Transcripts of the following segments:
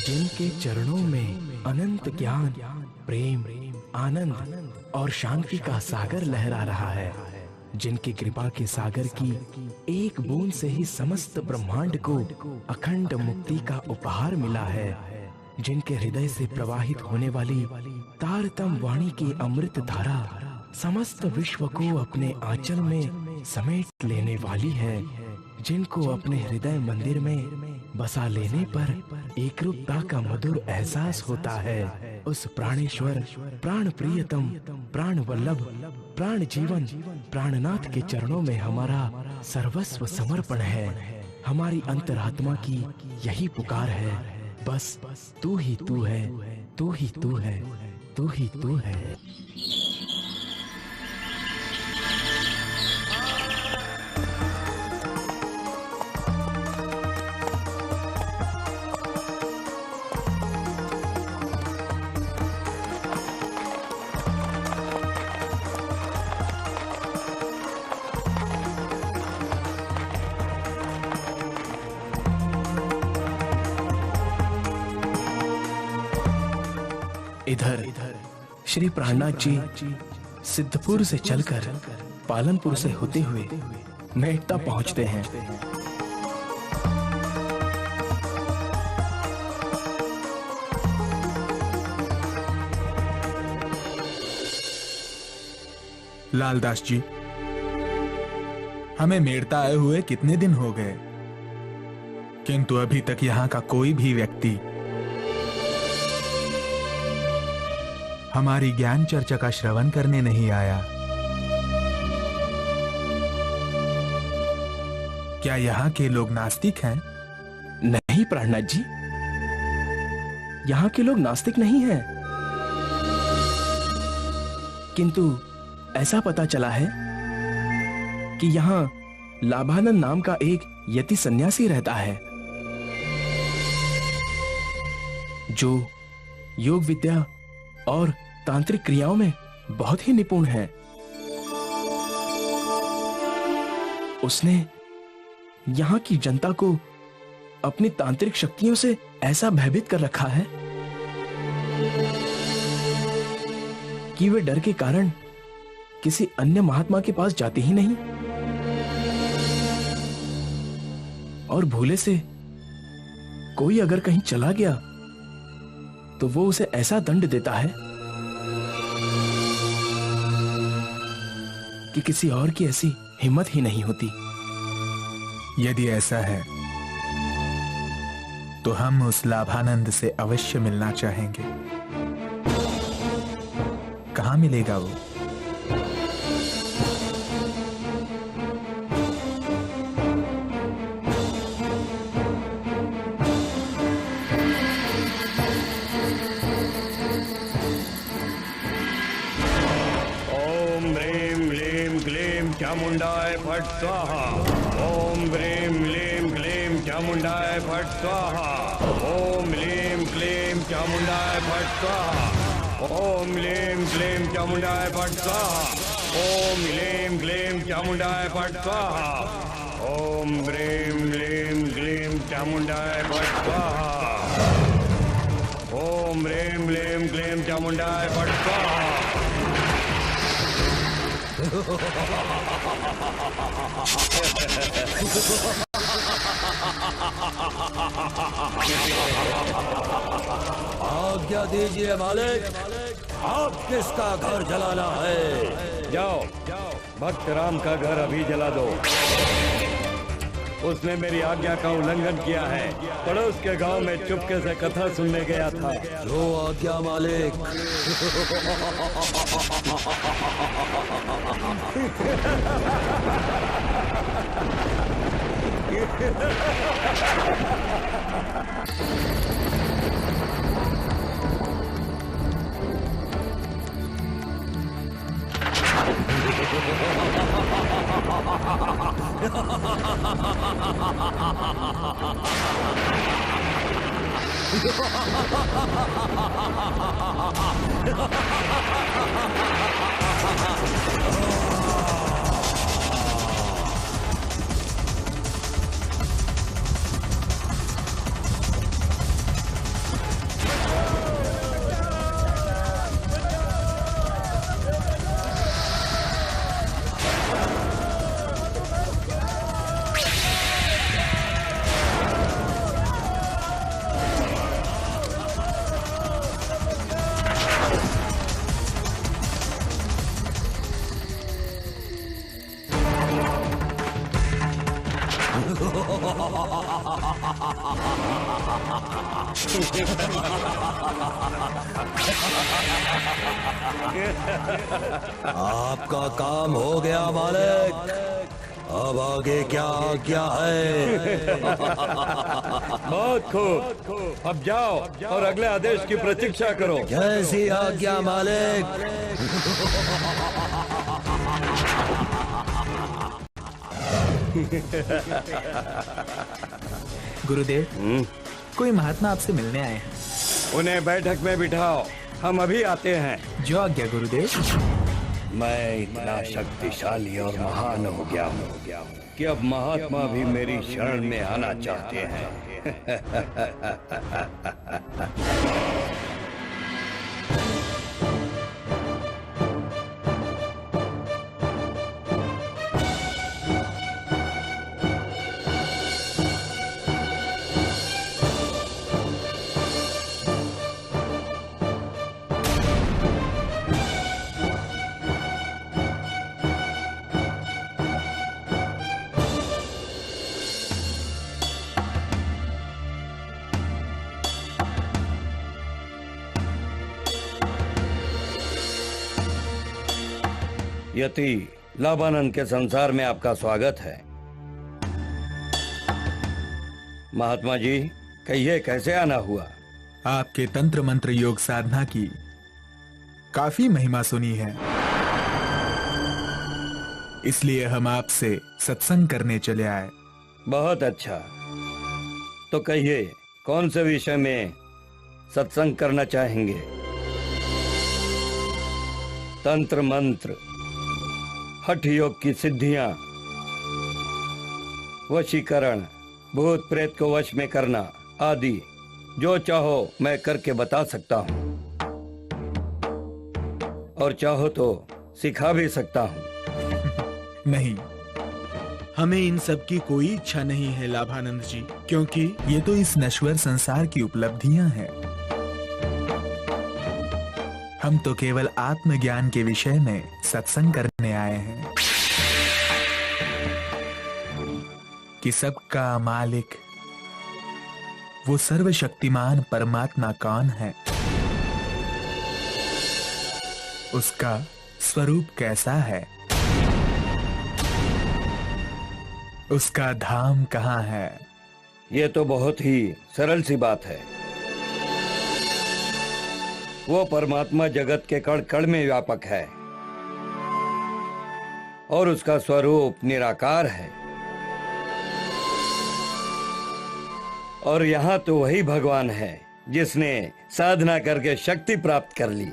जिनके चरणों में अनंत ज्ञान, प्रेम, आनंद और शांति का सागर लहरा रहा है, जिनकी कृपा के सागर की एक बूंद से ही समस्त ब्रह्मांड को अखंड मुक्ति का उपहार मिला है, जिनके हृदय से प्रवाहित होने वाली तारतम वाणी की अमृत धारा समस्त विश्व को अपने आंचल में समेट लेने वाली है, जिनको अपने हृदय मंदिर में बसा लेने पर एकरूपता का मधुर एहसास होता है, उस प्राणेश्वर, प्राण प्रियतम, प्राण वल्लभ, प्राण जीवन, प्राणनाथ के चरणों में हमारा सर्वस्व समर्पण है। हमारी अंतरात्मा की यही पुकार है, बस तू ही तू है, तू ही तू है, तू ही तू है। इधर श्री प्राणनाथ जी सिद्धपुर से चलकर पालनपुर से होते हुए मेहता पहुंचते हैं। लालदास जी, हमें मेड़ता आए हुए कितने दिन हो गए, किंतु अभी तक यहाँ का कोई भी व्यक्ति हमारी ज्ञान चर्चा का श्रवण करने नहीं आया। क्या यहाँ के लोग नास्तिक हैं? नहीं प्राणनाथ जी, यहाँ के लोग नास्तिक नहीं हैं, किंतु ऐसा पता चला है कि यहाँ लाभानंद नाम का एक यति सन्यासी रहता है, जो योग विद्या और तांत्रिक क्रियाओं में बहुत ही निपुण है। उसने यहाँ की जनता को अपनी तांत्रिक शक्तियों से ऐसा भयभीत कर रखा है कि वे डर के कारण किसी अन्य महात्मा के पास जाते ही नहीं, और भूले से कोई अगर कहीं चला गया तो वो उसे ऐसा दंड देता है कि किसी और की ऐसी हिम्मत ही नहीं होती। यदि ऐसा है तो हम उस लाभानंद से अवश्य मिलना चाहेंगे। कहाँ मिलेगा वो? चामुंडाय फट स्वाहा। ओम ह्रीं क्लीं क्लीं चामुंडाय फट स्वाहा। ओम ह्रीं क्लीं चामुंडाय फट स्वाहा। ओम ह्रीं क्लीं चामुंडाय फट स्वाहा। ओम ह्रीं क्लीं चामुंडाय फट स्वाहा। ओम ह्रीं क्लीं क्लीं चामुंडाय फट स्वाहा। ओम ह्रीं क्लीं क्लीं चामुंडाय फट स्वाहा। आज्ञा दीजिए मालिक, आप किसका घर जलाना है? जाओ भक्त राम का घर अभी जला दो। उसने मेरी आज्ञा का उल्लंघन किया है। पड़ोस के गांव में चुपके से कथा सुनने गया था। जो आज्ञा मालिक। आपका काम हो गया मालिक। अब आगे क्या आज्ञा है? बहुत खूब, अब जाओ और अगले आदेश की प्रतीक्षा करो। कैसी आज्ञा मालिक? गुरुदेव, कोई महात्मा आपसे मिलने आए हैं। उन्हें बैठक में बिठाओ, हम अभी आते हैं। जो आज्ञा गुरुदेव। मैं इतना शक्तिशाली और महान हो गया हूँ कि अब महात्मा भी मेरी शरण में आना चाहते हैं। यति लाभानंद के संसार में आपका स्वागत है। महात्मा जी, कहिए कैसे आना हुआ? आपके तंत्र मंत्र योग साधना की काफी महिमा सुनी है, इसलिए हम आपसे सत्संग करने चले आए। बहुत अच्छा, तो कहिए कौन से विषय में सत्संग करना चाहेंगे? तंत्र मंत्र, हठ योग की सिद्धियां, वशीकरण, भूत प्रेत को वश में करना आदि जो चाहो मैं करके बता सकता हूं, और चाहो तो सिखा भी सकता हूं। नहीं, हमें इन सब की कोई इच्छा नहीं है लाभानंद जी, क्योंकि ये तो इस नश्वर संसार की उपलब्धियां हैं। हम तो केवल आत्मज्ञान के विषय में सत्संग करने आए हैं कि सबका मालिक वो सर्वशक्तिमान परमात्मा कौन है, उसका स्वरूप कैसा है, उसका धाम कहाँ है। ये तो बहुत ही सरल सी बात है। वो परमात्मा जगत के कण कण में व्यापक है और उसका स्वरूप निराकार है, और यहाँ तो वही भगवान है जिसने साधना करके शक्ति प्राप्त कर ली।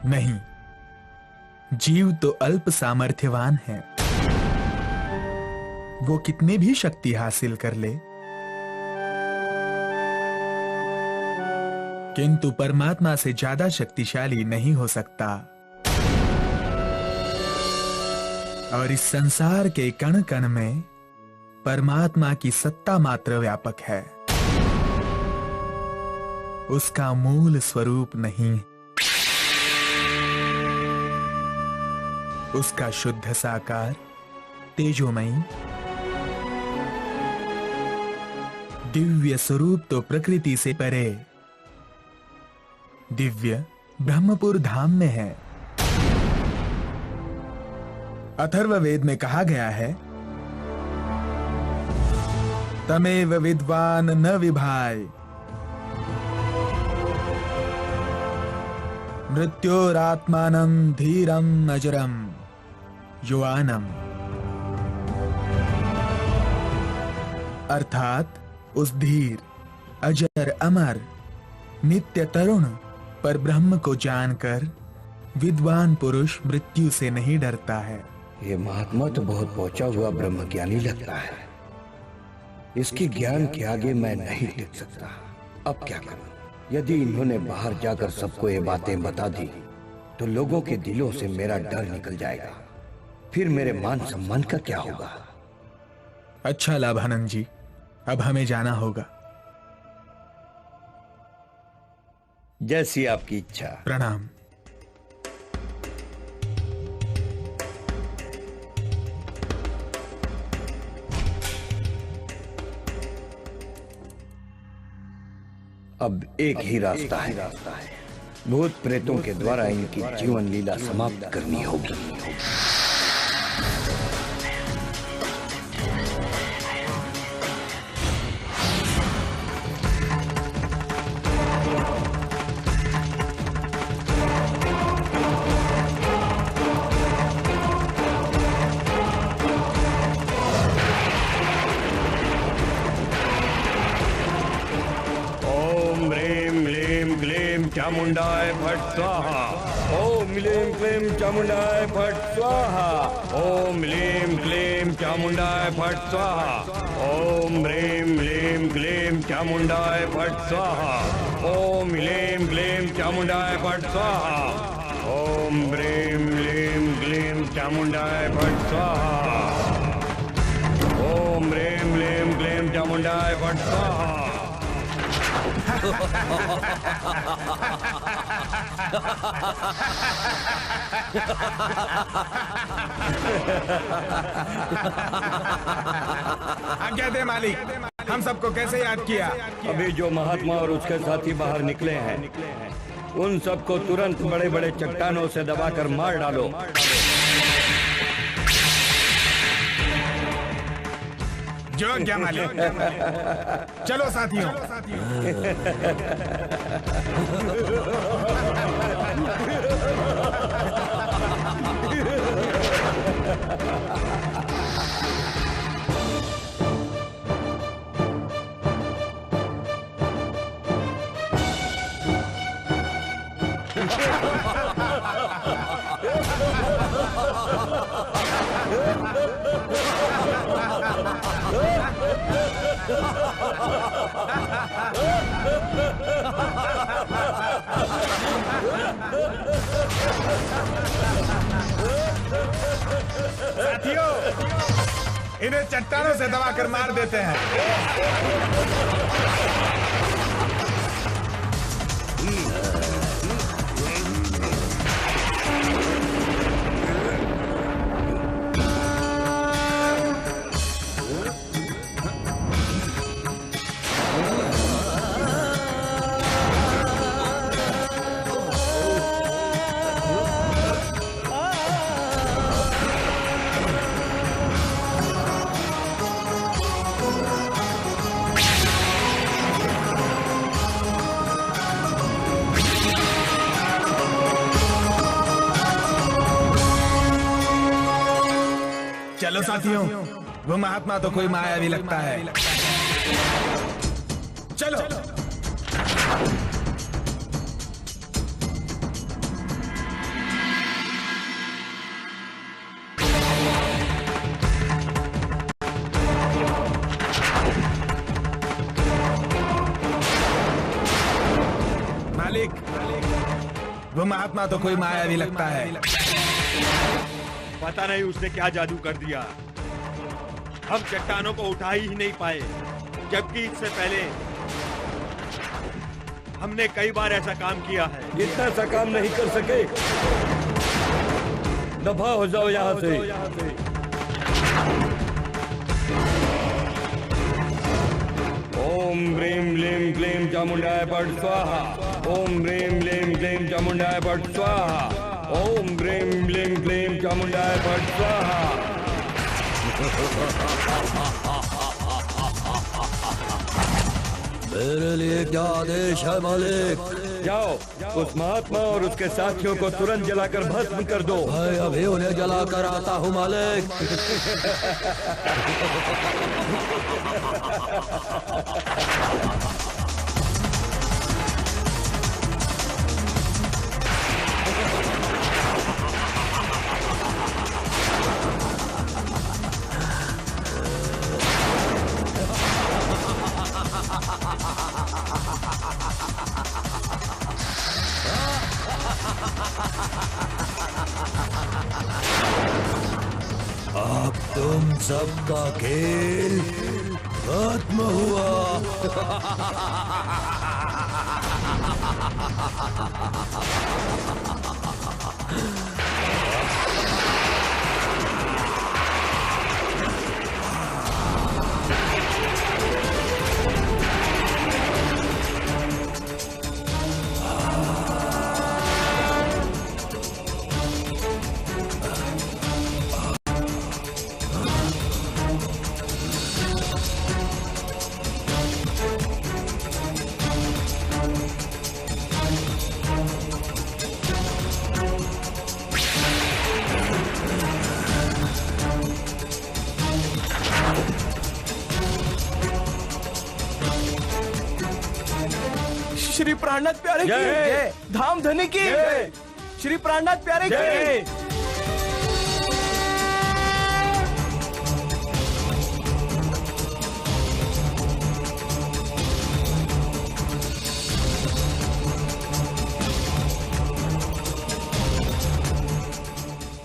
नहीं, जीव तो अल्प सामर्थ्यवान है, वो कितने भी शक्ति हासिल कर ले, किंतु परमात्मा से ज्यादा शक्तिशाली नहीं हो सकता। और इस संसार के कण कण में परमात्मा की सत्ता मात्र व्यापक है, उसका मूल स्वरूप नहीं। उसका शुद्ध साकार तेजोमयी दिव्य स्वरूप तो प्रकृति से परे दिव्य ब्रह्मपुर धाम में है। अथर्ववेद में कहा गया है, तमेव विद्वान न विभाय मृत्योरात्मानं धीरम अजरम युवानम। अर्थात उस धीर, अजर, अमर, नित्य तरुण पर ब्रह्म को जानकर विद्वान पुरुष मृत्यु से नहीं डरता है। ये महात्मा तो बहुत पहुंचा हुआ ब्रह्मज्ञानी लगता है। इसके ज्ञान के आगे मैं नहीं टिक सकता। अब क्या करूं? यदि इन्होंने बाहर जाकर सबको ये बातें बता दी तो लोगों के दिलों से मेरा डर निकल जाएगा, फिर मेरे मान सम्मान का क्या होगा? अच्छा लाभानंद जी, अब हमें जाना होगा। जैसी आपकी इच्छा। प्रणाम। अब एक ही रास्ता है, भूत प्रेतों के द्वारा इनकी जीवन लीला समाप्त करनी होगी। चामुंडाय फट स्वाहा। ओम लीम क्लीम चामुंडाय फट स्वाहा। ओम लीम क्लीम चामुंडाय फट स्वाहा। ओम ह्रीम लीम क्लीम चामुंडाय फट स्वाहा। ओम लीम क्लीम चामुंडाय फट स्वाहा। ओम ह्रीम लीम क्लीम चामुंडाय फट स्वाहा। ओम ह्रीम लीम क्लीम चामुंडाय फट स्वाहा। आज्ञा दे मालिक, हम सबको कैसे याद किया? अभी जो महात्मा और उसके साथी बाहर निकले हैं, उन सबको तुरंत बड़े बड़े चट्टानों से दबाकर मार डालो। जो आज्ञा मालिक। चलो साथियों। साथियों, इन्हें चट्टानों से दबाकर मार देते हैं। चलो साथियों, वो महात्मा तो कोई मायावी लगता है। चलो। मालिक, वो महात्मा तो कोई मायावी लगता है। पता नहीं उसने क्या जादू कर दिया, हम चट्टानों को उठा ही नहीं पाए, जबकि इससे पहले हमने कई बार ऐसा काम किया है। इतना सा काम नहीं कर सके, दफा हो जाओ यहाँ से। ओम ह्रीम लीम क्लीम चामुंडाय फट स्वाहा। ओम ह्रीम लीम क्लीम चामुंडाय फट स्वाहा। ओम ह्रीम लीम क्लीम चामुंडाय फट स्वाहा। मेरे लिए क्या आदेश है मालिक? जाओ, उस महात्मा और उसके साथियों को तुरंत जलाकर भस्म कर दो। मैं अभी उन्हें जलाकर आता हूँ मालिक। अब तुम सबका खेल खत्म हुआ। श्री प्राणनाथ प्यारे की, धाम धनी की, श्री प्राणनाथ प्यारे की।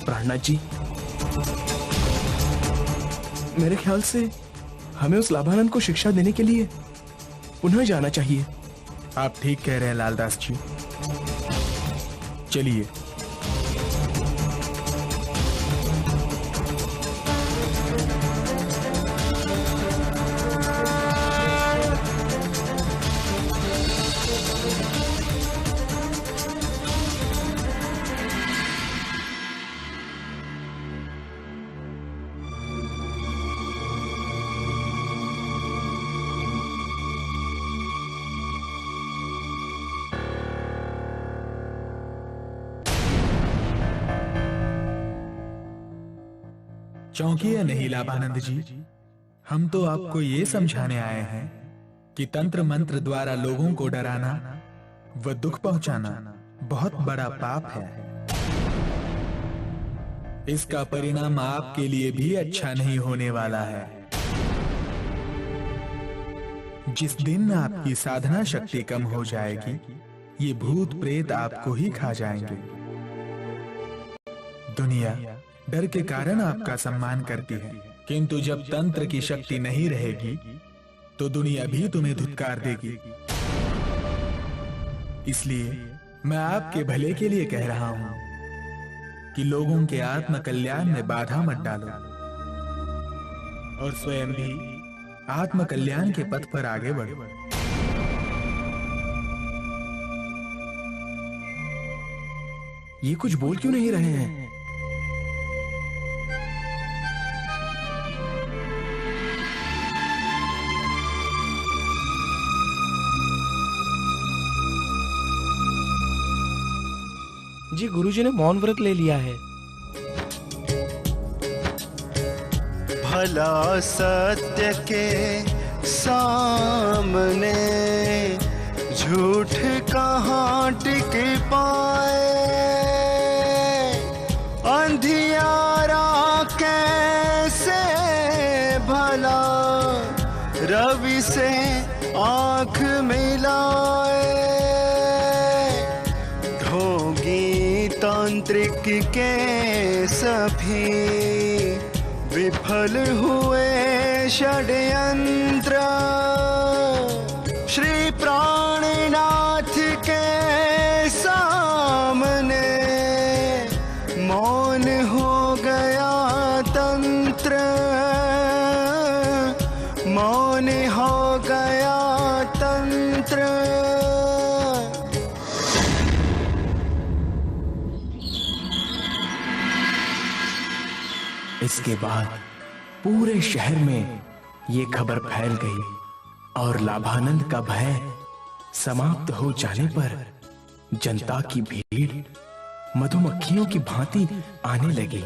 प्राणनाथ जी, मेरे ख्याल से हमें उस लाभानंद को शिक्षा देने के लिए पुनः जाना चाहिए। आप ठीक कह रहे हैं लालदास जी, चलिए। चौंकिए नहीं लाभानंद जी, हम तो आपको ये समझाने आए हैं कि तंत्र मंत्र द्वारा लोगों को डराना व दुख पहुंचाना बहुत बड़ा पाप है। इसका परिणाम आपके लिए भी अच्छा नहीं होने वाला है। जिस दिन आपकी साधना शक्ति कम हो जाएगी, ये भूत प्रेत आपको ही खा जाएंगे। दुनिया डर के कारण आपका सम्मान करती है, किंतु जब तंत्र की शक्ति नहीं रहेगी तो दुनिया भी तुम्हें धुतकार देगी। इसलिए मैं आपके भले के लिए कह रहा हूं कि लोगों के आत्म कल्याण में बाधा मत डालो और स्वयं भी आत्म कल्याण के पथ पर आगे बढ़ो। ये कुछ बोल क्यों नहीं रहे हैं? जी, गुरुजी ने मौन व्रत ले लिया है। भला सत्य के सामने झूठ कहाँ टिक पाए, अंधियारा कैसे भला रवि से आंख मिलाए। तांत्रिक के सभी विफल हुए षड्यंत्र, श्री प्राणनाथ के सामने मौन हो गया तंत्र, मौन हो गया तंत्र। इसके बाद पूरे शहर में ये खबर फैल गई और लाभानंद का भय समाप्त हो जाने पर जनता की भीड़ मधुमक्खियों की भांति आने लगी।